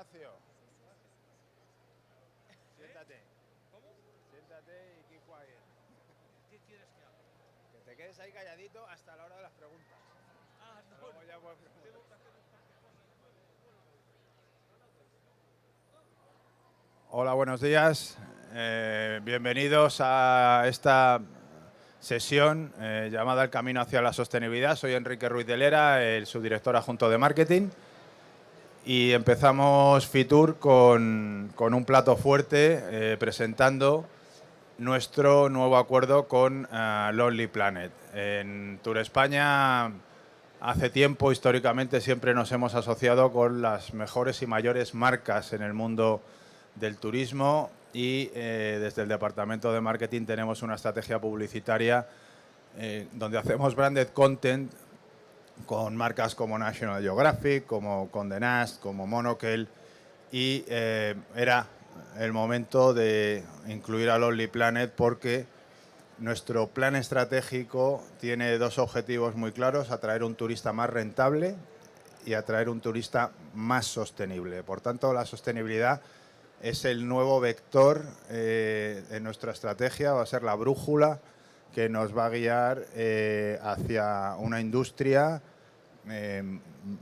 Ignacio. Siéntate. ¿Cómo? Siéntate y keep quiet. ¿Qué quieres que haga? Que te quedes ahí calladito hasta la hora de las preguntas. Ah, no. Luego ya puedes preguntar. Tengo que hacer un par de cosas. Hola, buenos días. Bienvenidos a esta sesión llamada El Camino hacia la Sostenibilidad. Soy Enrique Ruiz de Lera, el subdirector adjunto de Marketing. Y empezamos Fitur con un plato fuerte presentando nuestro nuevo acuerdo con Lonely Planet. En TURESPAñA hace tiempo, históricamente, siempre nos hemos asociado con las mejores y mayores marcas en el mundo del turismo y desde el departamento de marketing tenemos una estrategia publicitaria donde hacemos branded content con marcas como National Geographic, como Condé Nast, como Monocle, y era el momento de incluir a Lonely Planet porque nuestro plan estratégico tiene dos objetivos muy claros: atraer un turista más rentable y atraer un turista más sostenible. Por tanto, la sostenibilidad es el nuevo vector en nuestra estrategia, va a ser la brújula que nos va a guiar hacia una industria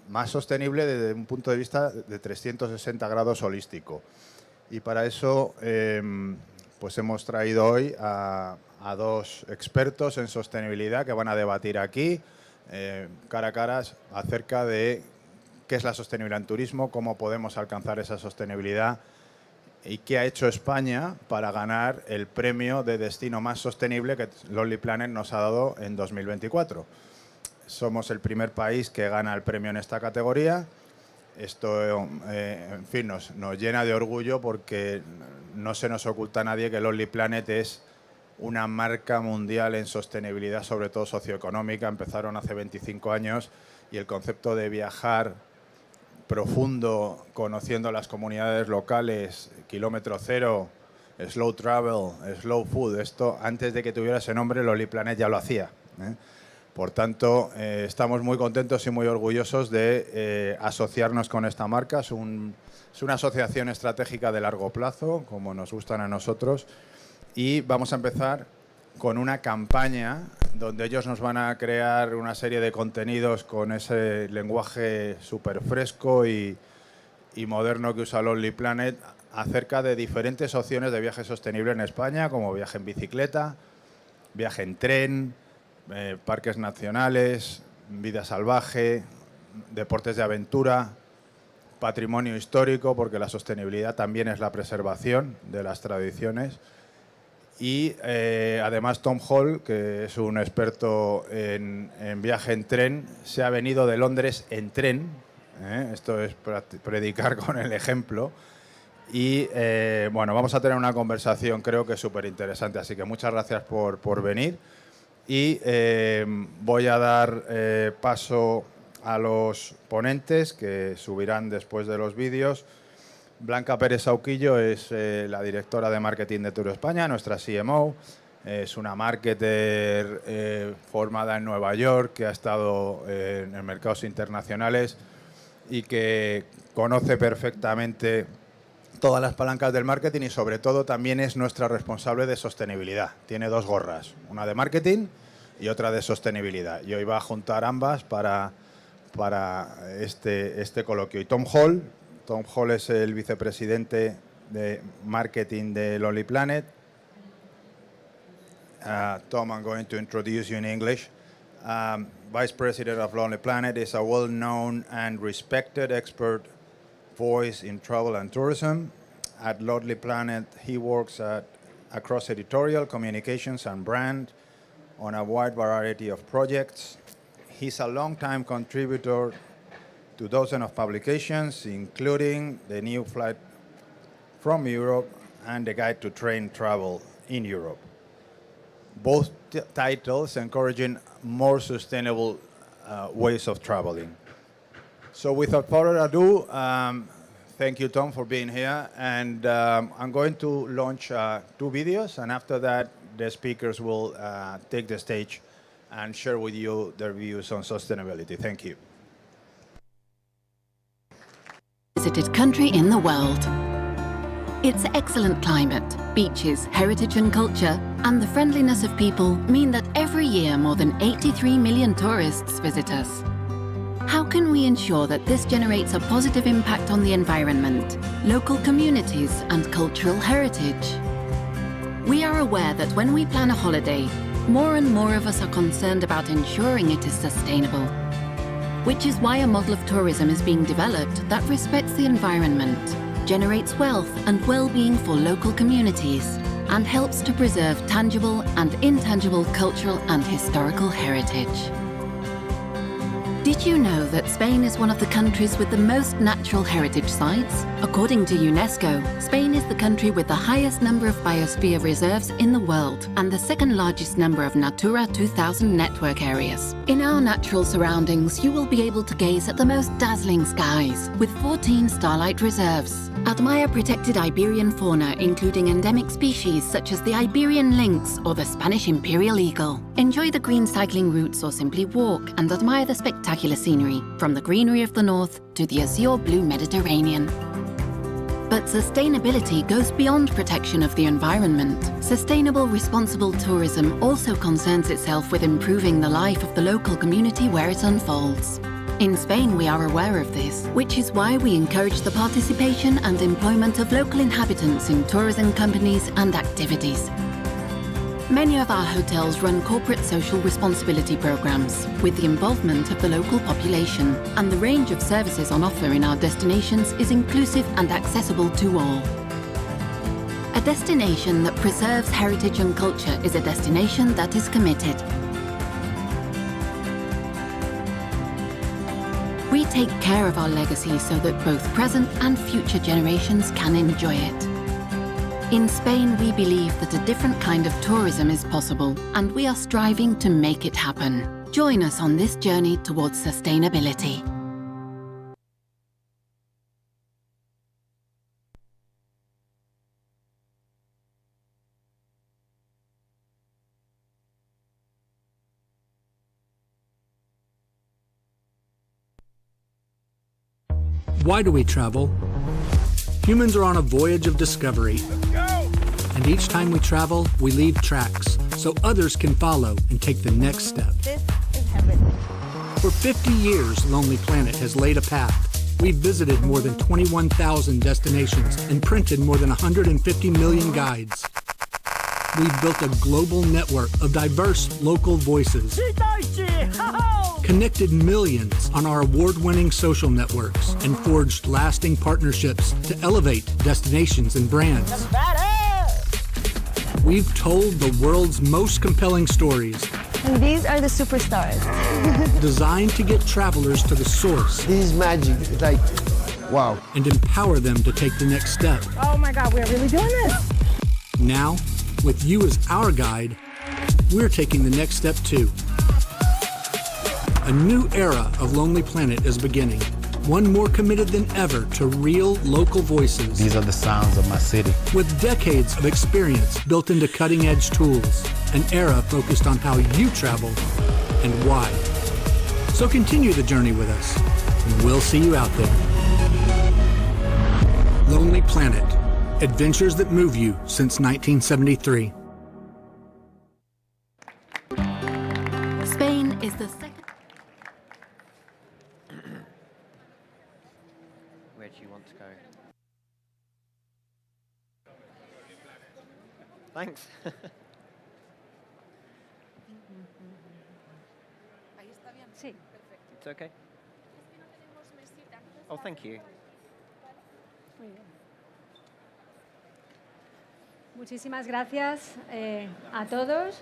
más sostenible desde un punto de vista de 360 grados holístico. Y para eso pues hemos traído hoy a dos expertos en sostenibilidad que van a debatir aquí cara a cara acerca de qué es la sostenibilidad en turismo, cómo podemos alcanzar esa sostenibilidad y qué ha hecho España para ganar el premio de destino más sostenible que Lonely Planet nos ha dado en 2024. Somos el primer país que gana el premio en esta categoría. Esto, en fin, nos llena de orgullo porque no se nos oculta a nadie que Lonely Planet es una marca mundial en sostenibilidad, sobre todo socioeconómica. Empezaron hace 25 años y el concepto de viajar profundo, conociendo las comunidades locales, kilómetro cero, slow travel, slow food, esto antes de que tuviera ese nombre, Lonely Planet ya lo hacía. Por tanto, estamos muy contentos y muy orgullosos de asociarnos con esta marca. Es una asociación estratégica de largo plazo, como nos gustan a nosotros. Y vamos a empezar con una campaña donde ellos nos van a crear una serie de contenidos con ese lenguaje súper fresco y moderno que usa Lonely Planet acerca de diferentes opciones de viaje sostenible en España, como viaje en bicicleta, viaje en tren, parques nacionales, vida salvaje, deportes de aventura, patrimonio histórico, porque la sostenibilidad también es la preservación de las tradiciones. Y además Tom Hall, que es un experto en viaje en tren, se ha venido de Londres en tren. Esto es predicar con el ejemplo. Y bueno, vamos a tener una conversación creo que súper interesante. Así que muchas gracias por venir. Y voy a dar paso a los ponentes que subirán después de los vídeos. Blanca Pérez Sauquillo es la directora de marketing de TURESPAñA, nuestra CMO. Es una marketer formada en Nueva York, que ha estado en mercados internacionales y que conoce perfectamente todas las palancas del marketing y sobre todo también es nuestra responsable de sostenibilidad. Tiene dos gorras, una de marketing y otra de sostenibilidad. Y hoy va a juntar ambas para este coloquio. Y Tom Hall es el vicepresidente de marketing de Lonely Planet. Tom, I'm going to introduce you in English. Vice President of Lonely Planet is a well-known and respected expert voice in travel and tourism. At Lonely Planet, he works across editorial, communications and brand on a wide variety of projects. He's a long-time contributor to dozens of publications, including the new Flight from Europe and the Guide to Train Travel in Europe. Both titles encouraging more sustainable ways of traveling. So without further ado, thank you, Tom, for being here. And I'm going to launch 2 videos, and after that, the speakers will take the stage and share with you their views on sustainability. Thank you. visited country in the world. Its excellent climate, beaches, heritage and culture, and the friendliness of people mean that every year more than 83 million tourists visit us. How can we ensure that this generates a positive impact on the environment, local communities, and cultural heritage? We are aware that when we plan a holiday, more and more of us are concerned about ensuring it is sustainable, which is why a model of tourism is being developed that respects the environment, generates wealth and well-being for local communities, and helps to preserve tangible and intangible cultural and historical heritage. Did you know that Spain is one of the countries with the most natural heritage sites? According to UNESCO, Spain is the country with the highest number of biosphere reserves in the world and the second largest number of Natura 2000 network areas. In our natural surroundings, you will be able to gaze at the most dazzling skies with 14 starlight reserves. Admire protected Iberian fauna, including endemic species such as the Iberian lynx or the Spanish imperial eagle. Enjoy the green cycling routes or simply walk and admire the spectacular scenery, from the greenery of the north to the azure blue Mediterranean. But sustainability goes beyond protection of the environment. Sustainable, responsible tourism also concerns itself with improving the life of the local community where it unfolds. In Spain, we are aware of this, which is why we encourage the participation and employment of local inhabitants in tourism companies and activities. Many of our hotels run corporate social responsibility programs with the involvement of the local population, and the range of services on offer in our destinations is inclusive and accessible to all. A destination that preserves heritage and culture is a destination that is committed. We take care of our legacy so that both present and future generations can enjoy it. In Spain, we believe that a different kind of tourism is possible, and we are striving to make it happen. Join us on this journey towards sustainability. Why do we travel? Humans are on a voyage of discovery. And each time we travel, we leave tracks so others can follow and take the next step. This is heaven. For 50 years, Lonely Planet has laid a path. We've visited more than 21,000 destinations and printed more than 150 million guides. We've built a global network of diverse local voices, connected millions on our award-winning social networks, and forged lasting partnerships to elevate destinations and brands. We've told the world's most compelling stories, And these are the superstars. designed to get travelers to the source This is magic. It's like, wow. and empower them to take the next step. Oh my God, we're really doing this. Now, with you as our guide, we're taking the next step too. A new era of Lonely Planet is beginning, one more committed than ever to real local voices, These are the sounds of my city. with decades of experience built into cutting-edge tools, an era focused on how you travel and why. So continue the journey with us, and we'll see you out there. Lonely Planet, adventures that move you since 1973. Spain is the second. Where do you want to go? Thanks. Sí. It's okay. Oh, thank you. Muy bien. Muchísimas gracias a todos.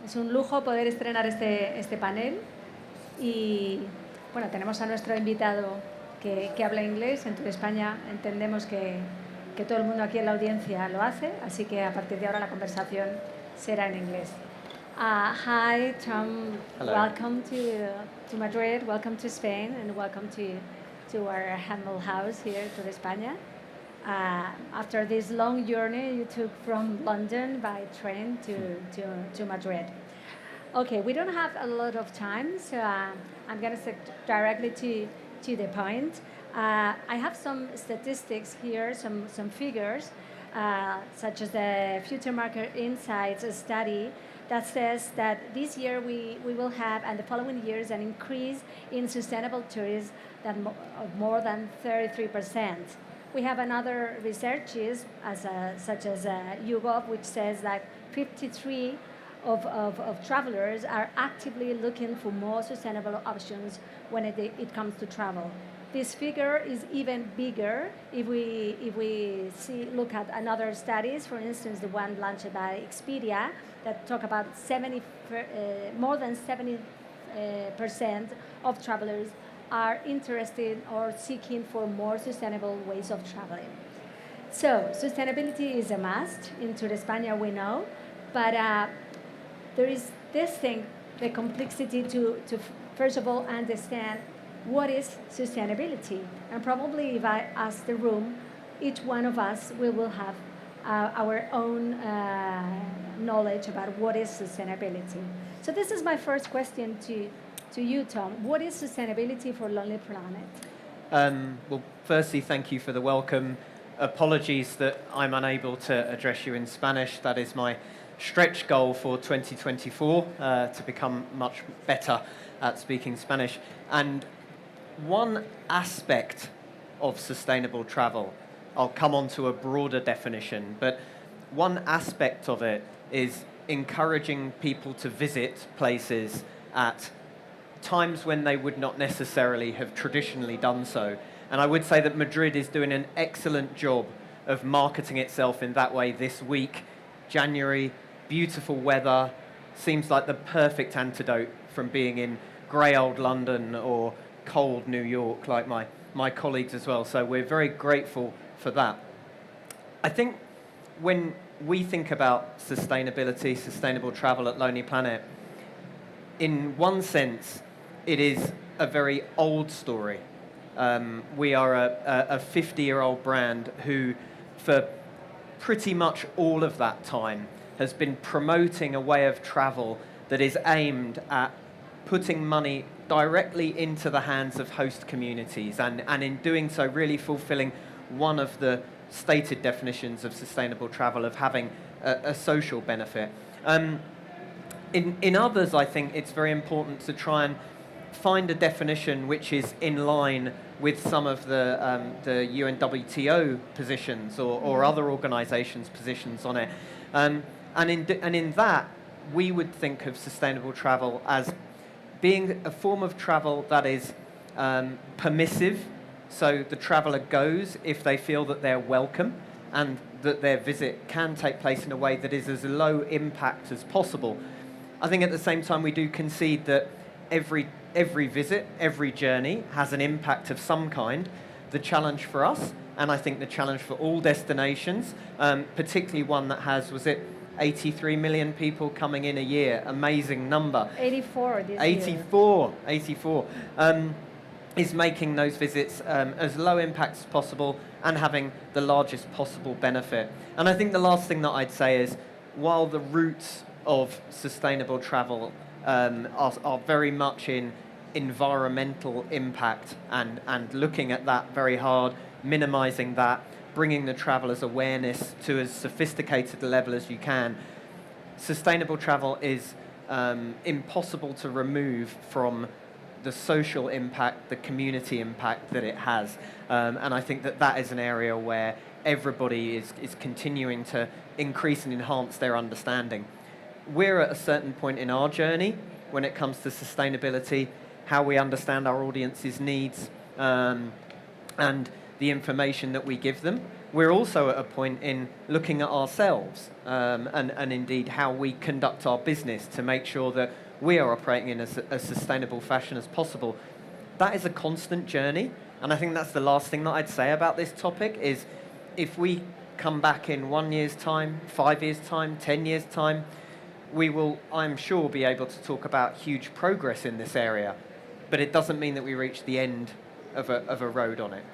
Es un lujo poder estrenar este panel. Y bueno, tenemos a nuestro invitado que habla inglés. En Turespaña entendemos que todo el mundo aquí en la audiencia lo hace, así que a partir de ahora la conversación será en inglés. Hi, Tom. Hello. Welcome to Madrid. Welcome to Spain, and welcome to our humble house here, Turespaña. After this long journey you took from London by train to Madrid. Okay, we don't have a lot of time, so I'm going to stick directly to the point. I have some statistics here, some figures, such as the Future Market Insights study that says that this year we will have, and the following years, an increase in sustainable tourism of more than 33%. We have another researches, such as YouGov, which says that 53 of travelers are actively looking for more sustainable options when it comes to travel. This figure is even bigger if we look at another studies, for instance, the one launched by Expedia that talk about more than 70% of travelers are interested or seeking for more sustainable ways of traveling. So sustainability is a must in TURESPAñA, we know, but there is this thing, the complexity to first of all understand what is sustainability. And probably if I ask the room, each one of us will have our own knowledge about what is sustainability. So this is my first question to you, Tom. What is sustainability for Lonely Planet? Well, firstly, thank you for the welcome. Apologies that I'm unable to address you in Spanish. That is my stretch goal for 2024, to become much better at speaking Spanish. And one aspect of sustainable travel, I'll come on to a broader definition, but one aspect of it is encouraging people to visit places at times when they would not necessarily have traditionally done so. And I would say that Madrid is doing an excellent job of marketing itself in that way this week. January, beautiful weather, seems like the perfect antidote from being in grey old London or cold New York, like my colleagues as well. So we're very grateful for that. I think when we think about sustainability, sustainable travel at Lonely Planet, in one sense, it is a very old story. We are a 50-year-old brand who, for pretty much all of that time, has been promoting a way of travel that is aimed at putting money directly into the hands of host communities, and in doing so really fulfilling one of the stated definitions of sustainable travel of having a social benefit. In others, I think it's very important to try and find a definition which is in line with some of the UNWTO positions or other organisations' positions on it. And in that, we would think of sustainable travel as being a form of travel that is permissive, so the traveller goes if they feel that they're welcome and that their visit can take place in a way that is as low impact as possible. I think at the same time we do concede that every visit, every journey has an impact of some kind. The challenge for us, and I think the challenge for all destinations, particularly one that has, was it 83 million people coming in a year, amazing number. 84 this 84, 84, is making those visits as low impact as possible and having the largest possible benefit. And I think the last thing that I'd say is, while the roots of sustainable travel are very much in environmental impact and looking at that very hard, minimizing that, bringing the traveller's awareness to as sophisticated a level as you can. Sustainable travel is impossible to remove from the social impact, the community impact that it has. And I think that is an area where everybody is continuing to increase and enhance their understanding. We're at a certain point in our journey when it comes to sustainability, how we understand our audience's needs, and the information that we give them. We're also at a point in looking at ourselves and indeed how we conduct our business to make sure that we are operating in a sustainable fashion as possible. That is a constant journey, and I think that's the last thing that I'd say about this topic is, if we come back in 1 year's time, 5 years' time, 10 years' time, we will, I'm sure, be able to talk about huge progress in this area, but it doesn't mean that we reach the end of a road on it.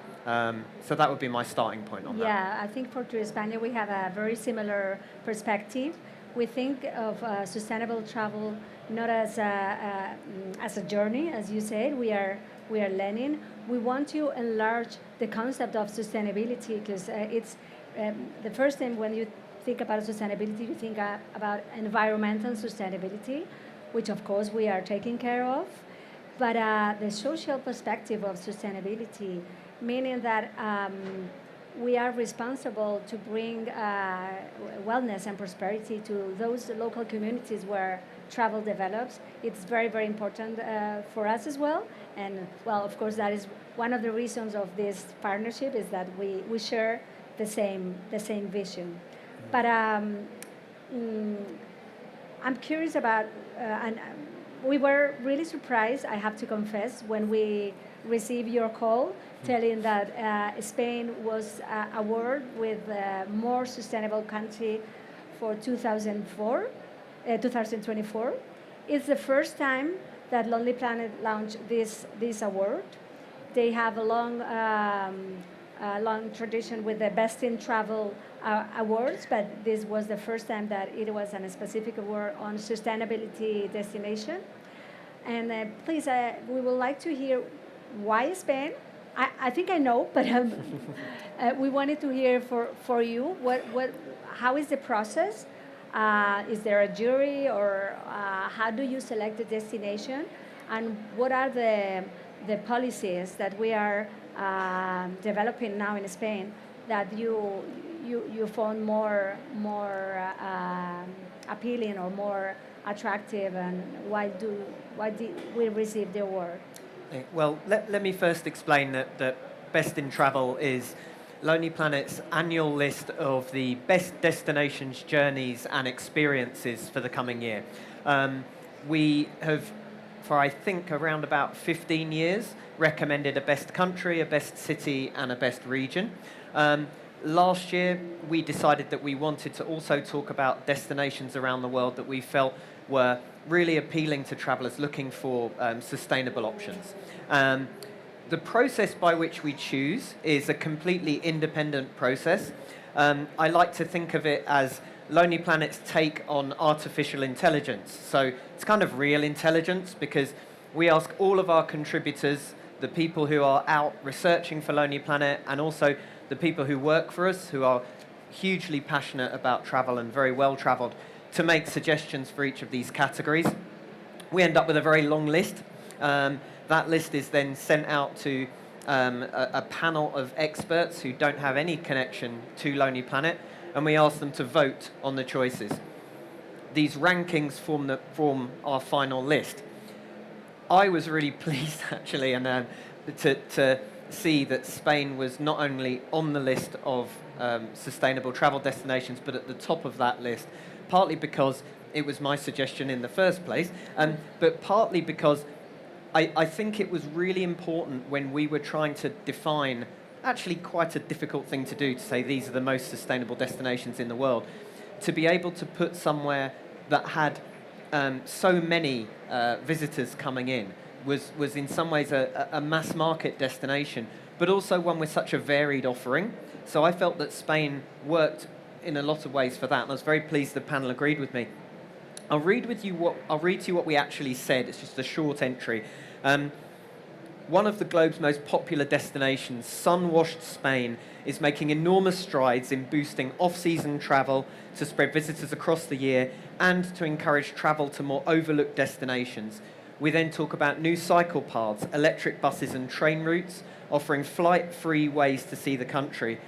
So that would be my starting point on that. Yeah, I think for TURESPAñA we have a very similar perspective. We think of sustainable travel not as a journey, as you said. We are we are learning. We want to enlarge the concept of sustainability because it's the first thing when you think about sustainability, you think about environmental sustainability, which of course we are taking care of, but the social perspective of sustainability, meaning that we are responsible to bring wellness and prosperity to those local communities where travel develops. It's very, very important for us as well. And well, of course, that is one of the reasons of this partnership is that we share the same vision. But I'm curious about, and we were really surprised, I have to confess, when we received your call telling that Spain was awarded with more sustainable country for 2024. It's the first time that Lonely Planet launched this award. They have a long tradition with the Best in Travel awards, but this was the first time that it was a specific award on sustainability destination. And please, we would like to hear why Spain. I think I know, but we wanted to hear for you how is the process? Is there a jury, or how do you select the destination? And what are the policies that we are developing now in Spain that you found more appealing or more attractive, and why did we receive the award? Well, let me first explain that Best in Travel is Lonely Planet's annual list of the best destinations, journeys and experiences for the coming year. We have, for I think around about 15 years, recommended a best country, a best city and a best region. Last year, we decided that we wanted to also talk about destinations around the world that we felt were really appealing to travellers looking for sustainable options. The process by which we choose is a completely independent process. I like to think of it as Lonely Planet's take on artificial intelligence. So it's kind of real intelligence, because we ask all of our contributors, the people who are out researching for Lonely Planet, and also the people who work for us, who are hugely passionate about travel and very well travelled, to make suggestions for each of these categories. We end up with a very long list. That list is then sent out to a panel of experts who don't have any connection to Lonely Planet, and we ask them to vote on the choices. These rankings form our final list. I was really pleased, actually, and to see that Spain was not only on the list of sustainable travel destinations, but at the top of that list, partly because it was my suggestion in the first place, but partly because I think it was really important when we were trying to define, actually quite a difficult thing to do, to say these are the most sustainable destinations in the world, to be able to put somewhere that had so many visitors coming in, was in some ways a mass market destination, but also one with such a varied offering. So I felt that Spain worked in a lot of ways for that, and I was very pleased the panel agreed with me. I'll read to you what we actually said. It's just a short entry. One of the globe's most popular destinations, sun-washed Spain, is making enormous strides in boosting off-season travel to spread visitors across the year and to encourage travel to more overlooked destinations. We then talk about new cycle paths, electric buses and train routes, offering flight-free ways to see the country,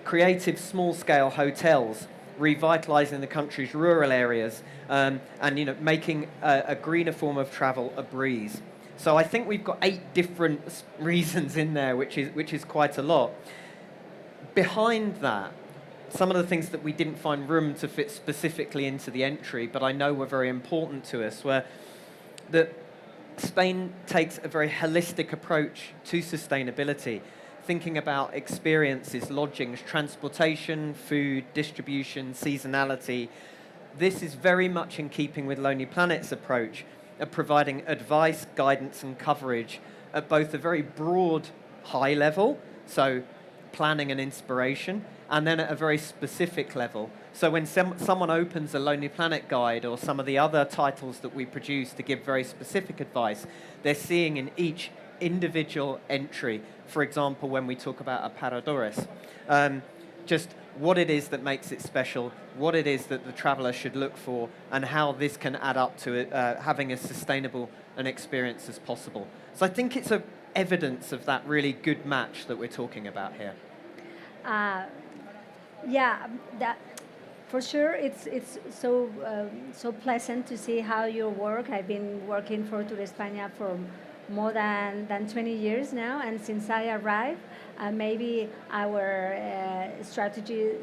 creative small-scale hotels, revitalising the country's rural areas, and making a greener form of travel a breeze. So I think we've got 8 different reasons in there, which is quite a lot. Behind that, some of the things that we didn't find room to fit specifically into the entry, but I know were very important to us, were that Spain takes a very holistic approach to sustainability, thinking about experiences, lodgings, transportation, food, distribution, seasonality. This is very much in keeping with Lonely Planet's approach of providing advice, guidance and coverage at both a very broad high level, so planning and inspiration, and then at a very specific level. So when someone opens a Lonely Planet guide or some of the other titles that we produce to give very specific advice, they're seeing in each individual entry. For example, when we talk about aparadores, just what it is that makes it special, what it is that the traveller should look for, and how this can add up to it, having as sustainable an experience as possible. So I think it's a evidence of that really good match that we're talking about here. Yeah, that for sure. It's so so pleasant to see how you work. I've been working for TURESPAñA for more than 20 years now, and since I arrived, maybe our strategy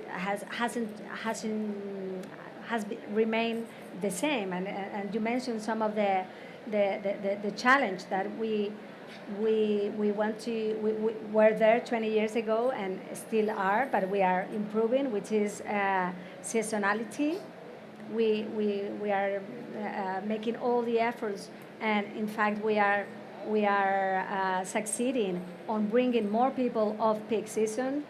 remained the same. And you mentioned some of the challenge that we want to we were there 20 years ago and still are, but we are improving, which is seasonality. We are making all the efforts, and in fact we are succeeding on bringing more people off peak season.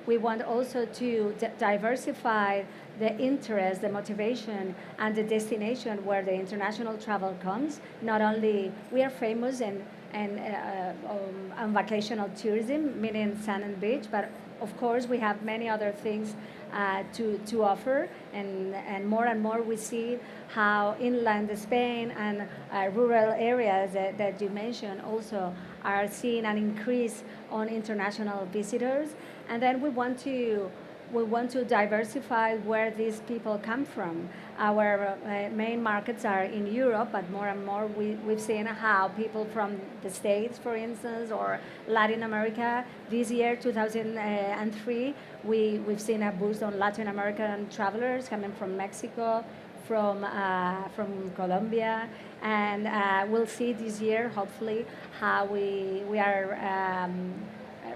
We want also to diversify the interest, the motivation, and the destination where the international travel comes. Not only we are famous on vacational tourism, meaning sand and beach, but of course we have many other things to offer, and more we see how inland Spain and rural areas that you mentioned also are seeing an increase on international visitors. And then we want to diversify where these people come from. Our main markets are in Europe, but more and more we've seen how people from the States, for instance, or Latin America. This year, 2003, we've seen a boost on Latin American travelers coming from Mexico, from Colombia, and we'll see this year, hopefully, how we are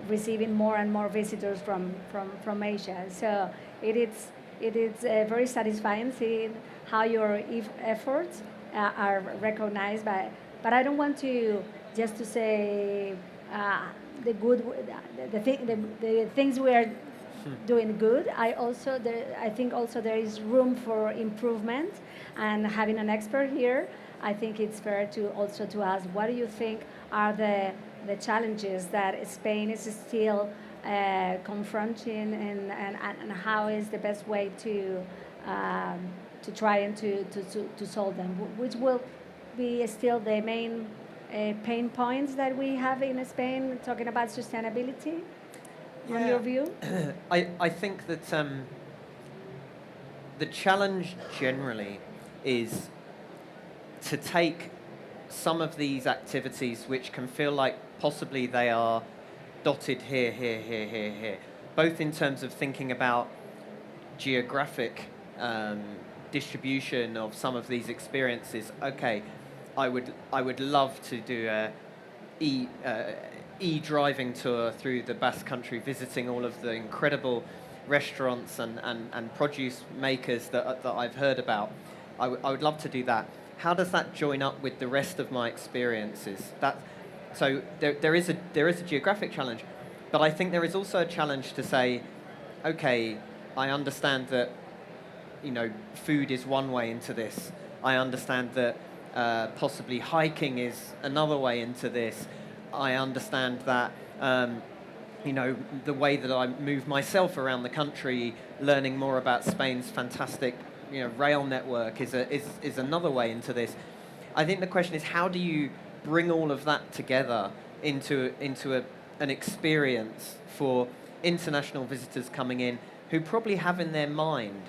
receiving more and more visitors from Asia. So it is very satisfying seeing how your efforts are recognized by. But I don't want to just to say the things we are doing good. I think also there is room for improvement, and having an expert here, I think it's fair to ask, what do you think are the challenges that Spain is still confronting, and how is the best way to try and to solve them, which will be still the main pain points that we have in Spain, talking about sustainability, on your view? I think that the challenge generally is to take some of these activities which can feel like possibly they are dotted here, both in terms of thinking about geographic distribution of some of these experiences. Okay, I would love to do a e-driving tour through the Basque Country, visiting all of the incredible restaurants and produce makers that I've heard about. I would love to do that. How does that join up with the rest of my experiences? So there is a geographic challenge, but I think there is also a challenge to say, okay, I understand that, food is one way into this. I understand that possibly hiking is another way into this. I understand that the way that I move myself around the country, learning more about Spain's fantastic rail network is another way into this. I think the question is, how do you bring all of that together into an experience for international visitors coming in who probably have in their mind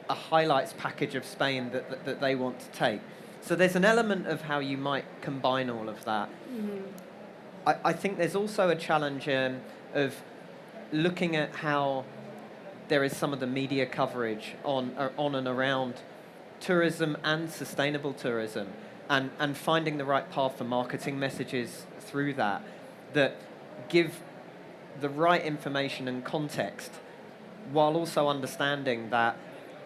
a highlights package of Spain that they want to take. So there's an element of how you might combine all of that. Mm-hmm. I think there's also a challenge of looking at how there is some of the media coverage on and around tourism and sustainable tourism, and finding the right path for marketing messages through that give the right information and context, while also understanding that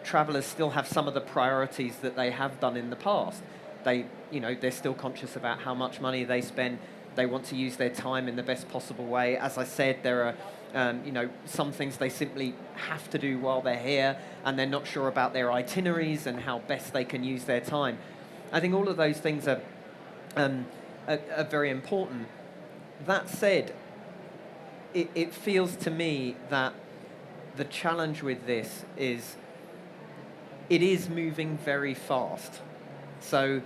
travelers still have some of the priorities that they have done in the past. They're still conscious about how much money they spend. They want to use their time in the best possible way. As I said, there are some things they simply have to do while they're here, and they're not sure about their itineraries and how best they can use their time. I think all of those things are are very important. That said, it feels to me that the challenge with this is it is moving very fast. So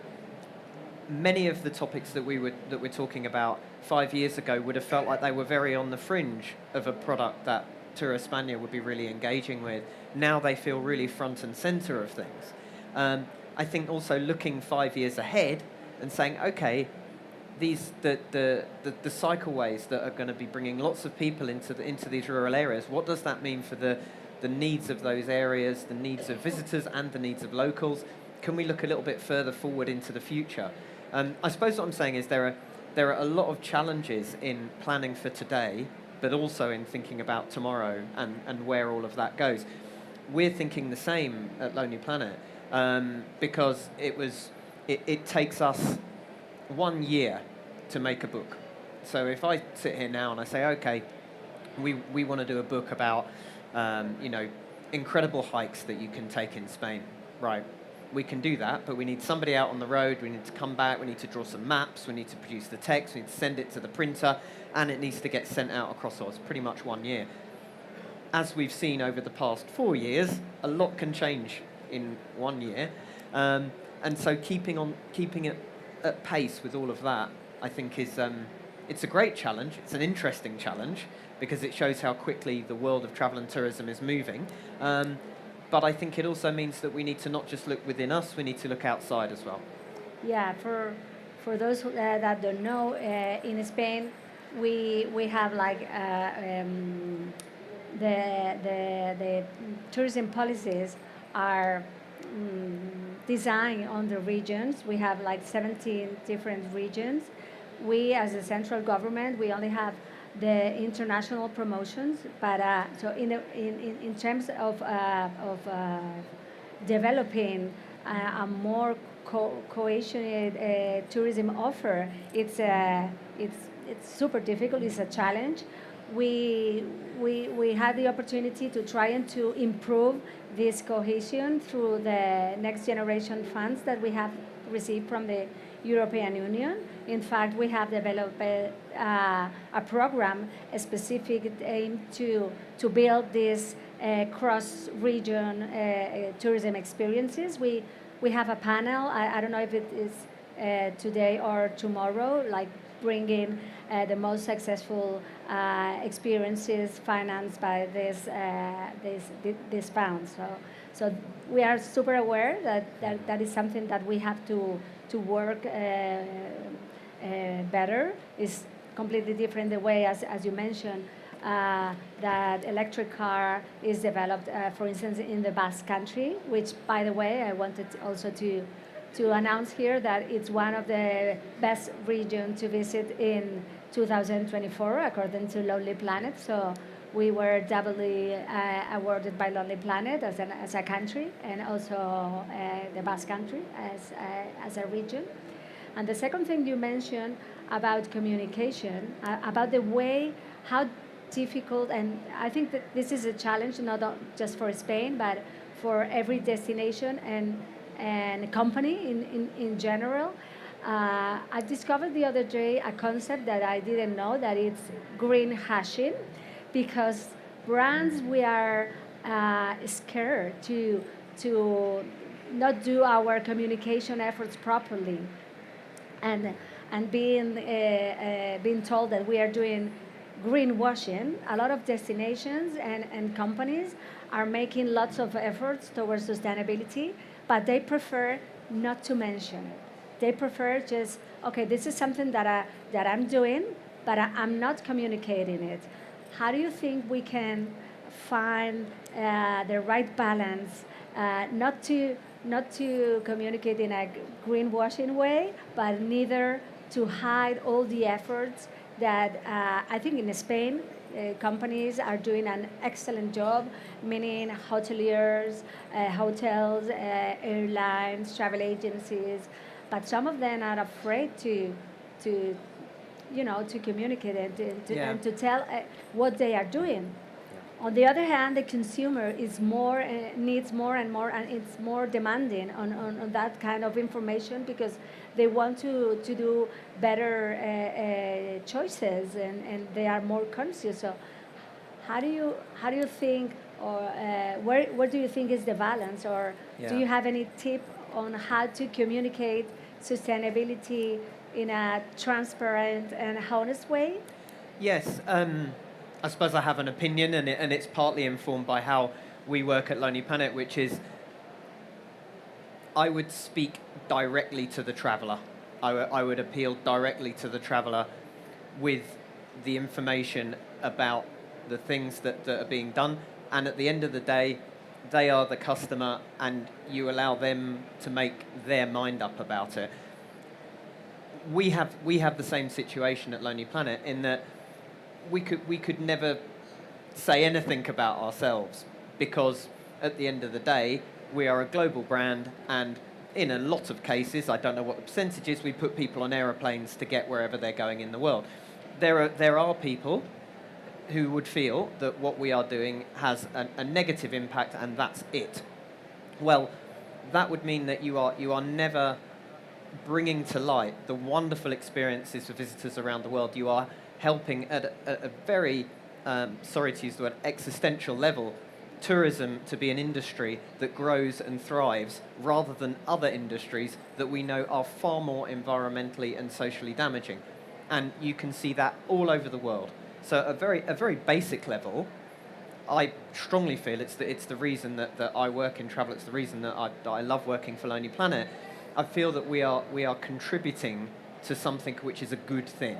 many of the topics that we're talking about 5 years ago would have felt like they were very on the fringe of a product that TURESPAña would be really engaging with. Now they feel really front and center of things. I think also looking 5 years ahead and saying, okay, the cycleways that are going to be bringing lots of people into these rural areas, what does that mean for the needs of those areas, the needs of visitors and the needs of locals? Can we look a little bit further forward into the future? I suppose what I'm saying is there are a lot of challenges in planning for today, but also in thinking about tomorrow and where all of that goes. We're thinking the same at Lonely Planet, because it takes us 1 year to make a book. So if I sit here now and I say, okay, we want to do a book about incredible hikes that you can take in Spain, right? We can do that, but we need somebody out on the road, we need to come back, we need to draw some maps, we need to produce the text, we need to send it to the printer, and it needs to get sent out across us, pretty much 1 year. As we've seen over the past 4 years, a lot can change in 1 year. And so keeping it at pace with all of that, I think is, it's a great challenge, it's an interesting challenge, because it shows how quickly the world of travel and tourism is moving. But I think it also means that we need to not just look within us, we need to look outside as well. Yeah, for those that don't know, in Spain, we have like the tourism policies are designed on the regions. We have like 17 different regions. We, as a central government, we only have the international promotions, but so in terms of developing a more cohesioned tourism offer, it's super difficult. It's a challenge. We had the opportunity to try and to improve this cohesion through the Next Generation funds that we have received from the European Union. In fact, we have developed a program, a specific aim to build these cross-region tourism experiences. We have a panel, I don't know if it is today or tomorrow, like bringing the most successful experiences financed by this fund. So we are super aware that is something that we have to work better. It's completely different the way, as you mentioned, that electric car is developed, for instance, in the Basque Country, which, by the way, I wanted also to announce here that it's one of the best regions to visit in 2024, according to Lonely Planet. So we were doubly awarded by Lonely Planet as a country, and also the Basque Country as a region. And the second thing you mentioned about communication, about the way, how difficult, and I think that this is a challenge not just for Spain, but for every destination and company in general. I discovered the other day a concept that I didn't know, that it's green hashing, because brands, we are scared to not do our communication efforts properly, and being told that we are doing greenwashing. A lot of destinations and companies are making lots of efforts towards sustainability, but they prefer not to mention it. They prefer just, okay, this is something that I'm doing, but I'm not communicating it. How do you think we can find the right balance, not to communicate in a greenwashing way, but neither to hide all the efforts that I think in Spain, companies are doing an excellent job, meaning hoteliers, hotels, airlines, travel agencies, but some of them are afraid to communicate and to tell what they are doing. On the other hand, the consumer is more needs more and more, and it's more demanding on that kind of information because they want to do better choices and they are more conscious. So, how do you think, or where do you think is the balance, or do Yeah. you have any tip on how to communicate sustainability in a transparent and honest way? Yes, I suppose I have an opinion, and it's partly informed by how we work at Lonely Planet, which is I would speak directly to the traveller. I would appeal directly to the traveller with the information about the things that are being done, and at the end of the day, they are the customer, and you allow them to make their mind up about it. We have the same situation at Lonely Planet in that we could never say anything about ourselves because at the end of the day we are a global brand, and in a lot of cases, I don't know what the percentage is, we put people on aeroplanes to get wherever they're going in the world. There are people who would feel that what we are doing has a negative impact and that's it. Well, that would mean that you are never bringing to light the wonderful experiences for visitors around the world. You are helping at a very, sorry to use the word, existential level, tourism to be an industry that grows and thrives rather than other industries that we know are far more environmentally and socially damaging. And you can see that all over the world. So a very basic level, I strongly feel it's the reason that I work in travel, it's the reason that I love working for Lonely Planet. I feel that we are contributing to something which is a good thing.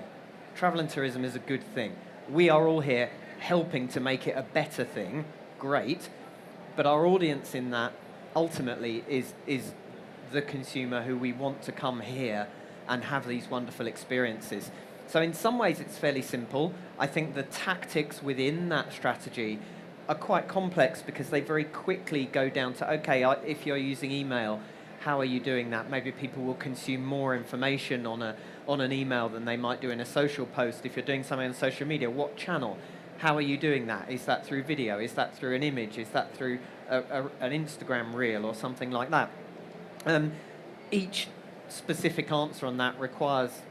Travel and tourism is a good thing. We are all here helping to make it a better thing, great, but our audience in that ultimately is the consumer who we want to come here and have these wonderful experiences. So in some ways it's fairly simple. I think the tactics within that strategy are quite complex because they very quickly go down to, okay, if you're using email, how are you doing that? Maybe people will consume more information on an email than they might do in a social post. If you're doing something on social media, what channel? How are you doing that? Is that through video? Is that through an image? Is that through an Instagram reel or something like that? Each specific answer on that requires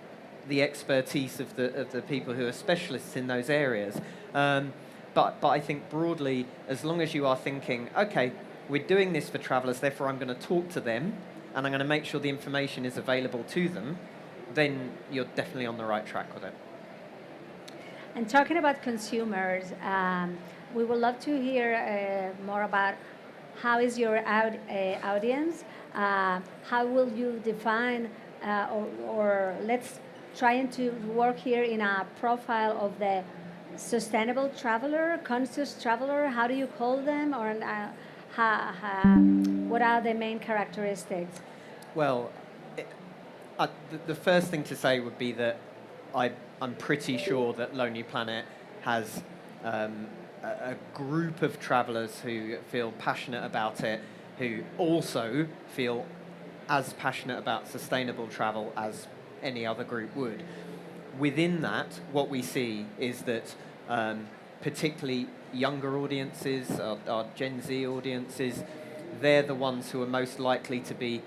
the expertise of the people who are specialists in those areas. But I think broadly, as long as you are thinking, okay, we're doing this for travellers, therefore I'm going to talk to them and I'm going to make sure the information is available to them, then you're definitely on the right track with it. And talking about consumers, we would love to hear more about how is your audience, how will you define, or let's try to work here in a profile of the sustainable traveler, conscious traveler. How do you call them, or what are the main characteristics? Well, the first thing to say would be that I'm pretty sure that Lonely Planet has a group of travellers who feel passionate about it, who also feel as passionate about sustainable travel as any other group would. Within that, what we see is that particularly younger audiences, our Gen Z audiences, they're the ones who are most likely to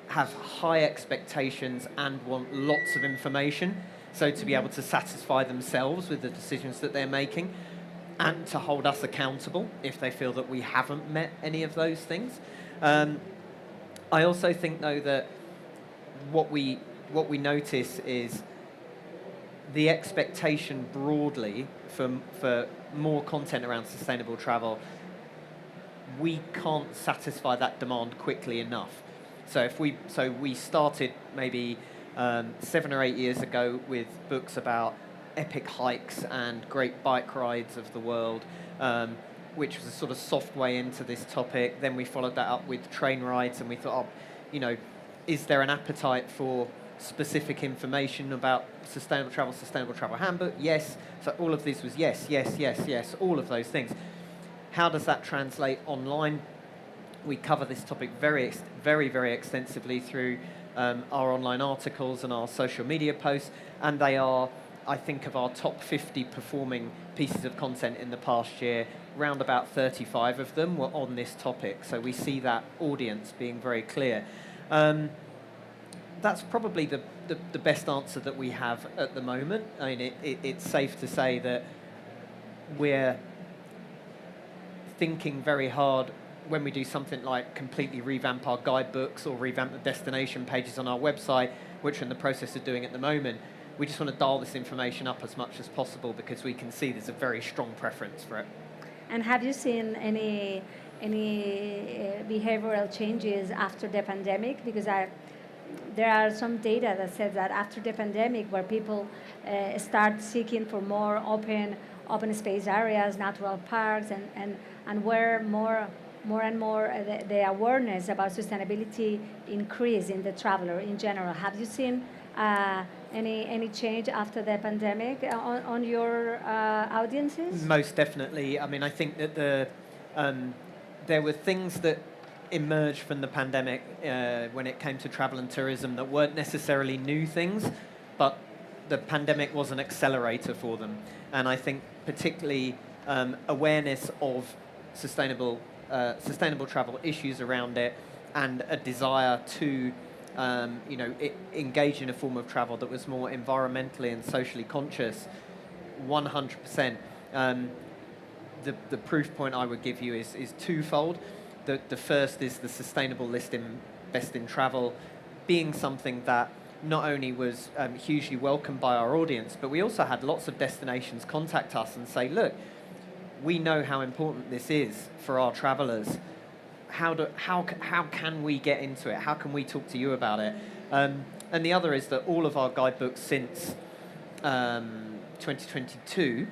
have high expectations and want lots of information. So to be able to satisfy themselves with the decisions that they're making and to hold us accountable if they feel that we haven't met any of those things. I also think, though, that what we notice is the expectation broadly for more content around sustainable travel. We can't satisfy that demand quickly enough. So we started maybe 7 or 8 years ago with books about epic hikes and great bike rides of the world, which was a sort of soft way into this topic. Then we followed that up with train rides, and we thought, is there an appetite for specific information about sustainable travel handbook? Yes. So all of this was yes, all of those things. How does that translate online? We cover this topic very, very extensively through our online articles and our social media posts, and they are I think of our top 50 performing pieces of content in the past year, round about 35 of them were on this topic. So we see that audience being very clear. That's probably the best answer that we have at the moment. I mean, it's safe to say that we're thinking very hard when we do something like completely revamp our guidebooks or revamp the destination pages on our website, which we're in the process of doing at the moment. We just want to dial this information up as much as possible because we can see there's a very strong preference for it. And have you seen any behavioral changes after the pandemic? Because there are some data that says that after the pandemic, where people start seeking for more open space areas, natural parks, and where more and more the awareness about sustainability increase in the traveler in general. Have you seen any change after the pandemic on your audiences? Most definitely. I mean, I think that there were things that emerged from the pandemic when it came to travel and tourism that weren't necessarily new things, but the pandemic was an accelerator for them. And I think particularly awareness of sustainable travel, issues around it, and a desire to engage in a form of travel that was more environmentally and socially conscious, 100%. The proof point I would give you is twofold. The first is the sustainable listing Best in Travel being something that not only was hugely welcomed by our audience, but we also had lots of destinations contact us and say, look, we know how important this is for our travelers. How can we get into it? How can we talk to you about it? And the other is that all of our guidebooks since 2022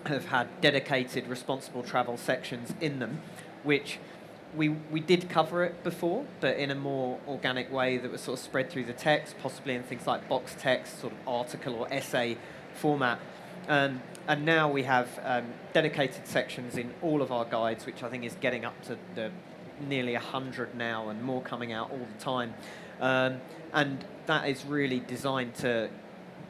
have had dedicated responsible travel sections in them, which we did cover it before, but in a more organic way that was sort of spread through the text, possibly in things like box text, sort of article or essay format. And now we have dedicated sections in all of our guides, which I think is getting up to the nearly 100 now and more coming out all the time. And that is really designed to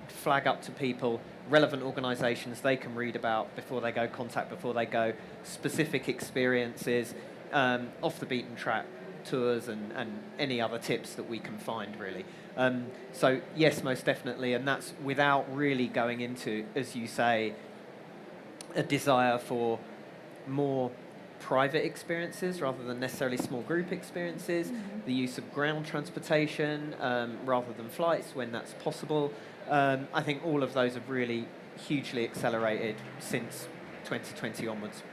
flag up to people relevant organisations they can read about before they go, contact before they go, specific experiences, off the beaten track tours and any other tips that we can find, really. So yes, most definitely, and that's without really going into, as you say, a desire for more private experiences rather than necessarily small group experiences, the use of ground transportation rather than flights when that's possible. I think all of those have really hugely accelerated since 2020 onwards.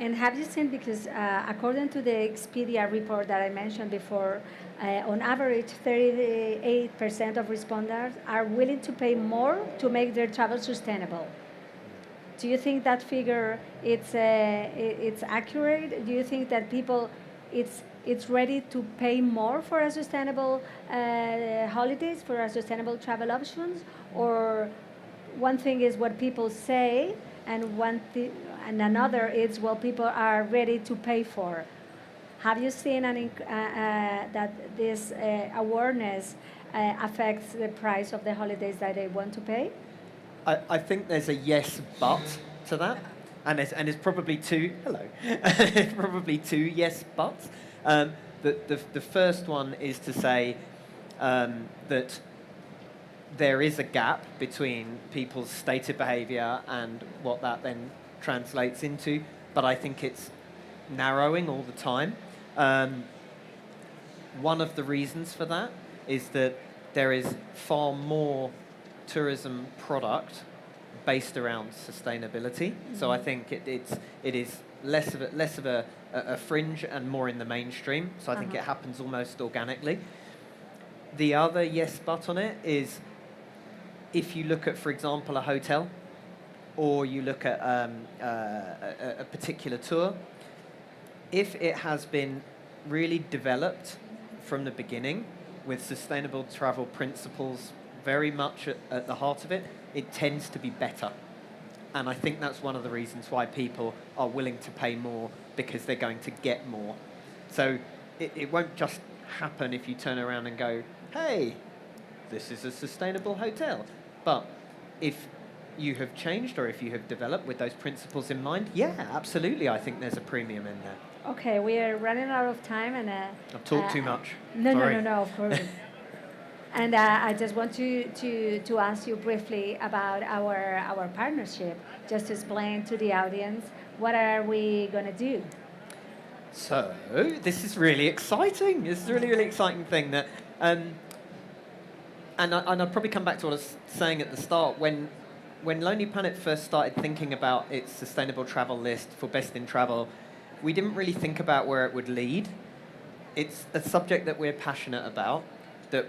And have you seen, because according to the Expedia report that I mentioned before, on average 38% of respondents are willing to pay more to make their travel sustainable. Do you think that figure it's accurate? Do you think that people it's ready to pay more for a sustainable holidays, for a sustainable travel options? Or one thing is what people say, and and another is what people are ready to pay for. Have you seen that this awareness affects the price of the holidays that they want to pay? I think there's a yes but to that, and there's probably two. Hello, probably two yes buts. The first one is to say that there is a gap between people's stated behaviour and what that then translates into, but I think it's narrowing all the time. One of the reasons for that is that there is far more tourism product based around sustainability. So I think it is less of a fringe and more in the mainstream. So I think it happens almost organically. The other yes but on it is if you look at, for example, a hotel, or you look at a particular tour, if it has been really developed from the beginning with sustainable travel principles very much at the heart of it, it tends to be better. And I think that's one of the reasons why people are willing to pay more, because they're going to get more. So it won't just happen if you turn around and go, hey, this is a sustainable hotel. But if you have changed or if you have developed with those principles in mind, yeah, absolutely, I think there's a premium in there. Okay, we are running out of time, and I've talked too much. No, of course. And I just want to ask you briefly about our partnership. Just to explain to the audience, what are we going to do? So, this is really exciting. This is a really, really exciting thing that, and I'll probably come back to what I was saying at the start. When Lonely Planet first started thinking about its sustainable travel list for best in travel, we didn't really think about where it would lead. It's a subject that we're passionate about, that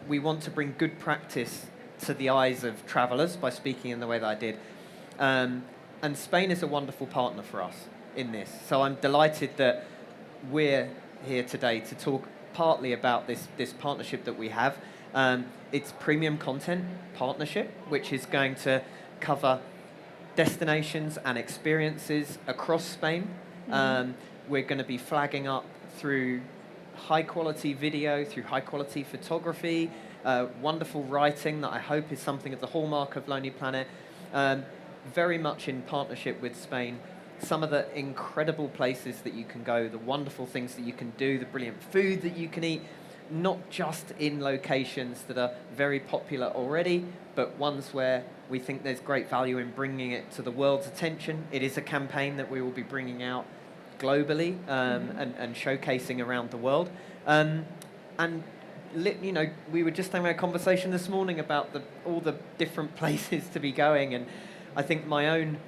we want to bring good practice to the eyes of travelers by speaking in the way that I did. And Spain is a wonderful partner for us in this. So I'm delighted that we're here today to talk partly about this partnership that we have. It's premium content partnership, which is going to cover destinations and experiences across Spain. We're going to be flagging up through high quality video, through high quality photography, wonderful writing that I hope is something of the hallmark of Lonely Planet. Very much in partnership with Spain. Some of the incredible places that you can go, the wonderful things that you can do, the brilliant food that you can eat, not just in locations that are very popular already, but ones where we think there's great value in bringing it to the world's attention. It is a campaign that we will be bringing out globally and showcasing around the world. You know, we were just having a conversation this morning about all the different places to be going, and I think my own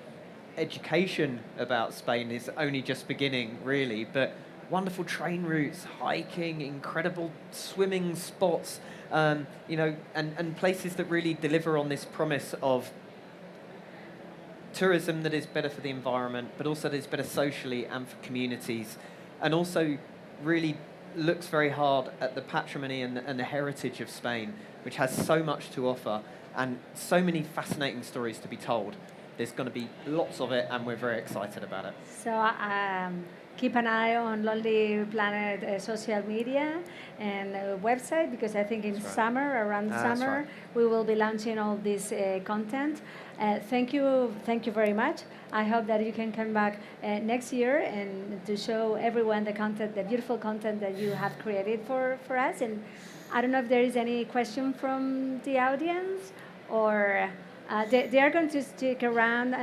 education about Spain is only just beginning, really, but wonderful train routes, hiking, incredible swimming spots, you know, and places that really deliver on this promise of tourism that is better for the environment, but also that is better socially and for communities, and also really looks very hard at the patrimony and the heritage of Spain, which has so much to offer and so many fascinating stories to be told. There's going to be lots of it, and we're very excited about it. So keep an eye on Lonely Planet social media and website, because I think in summer, around summer, we will be launching all this content. Thank you very much. I hope that you can come back next year and to show everyone the content, the beautiful content that you have created for us. And I don't know if there is any question from the audience, or they are going to stick around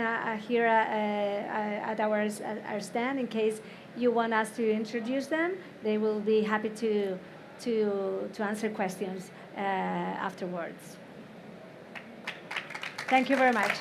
here at our stand in case you want us to introduce them. They will be happy to answer questions afterwards. Thank you very much.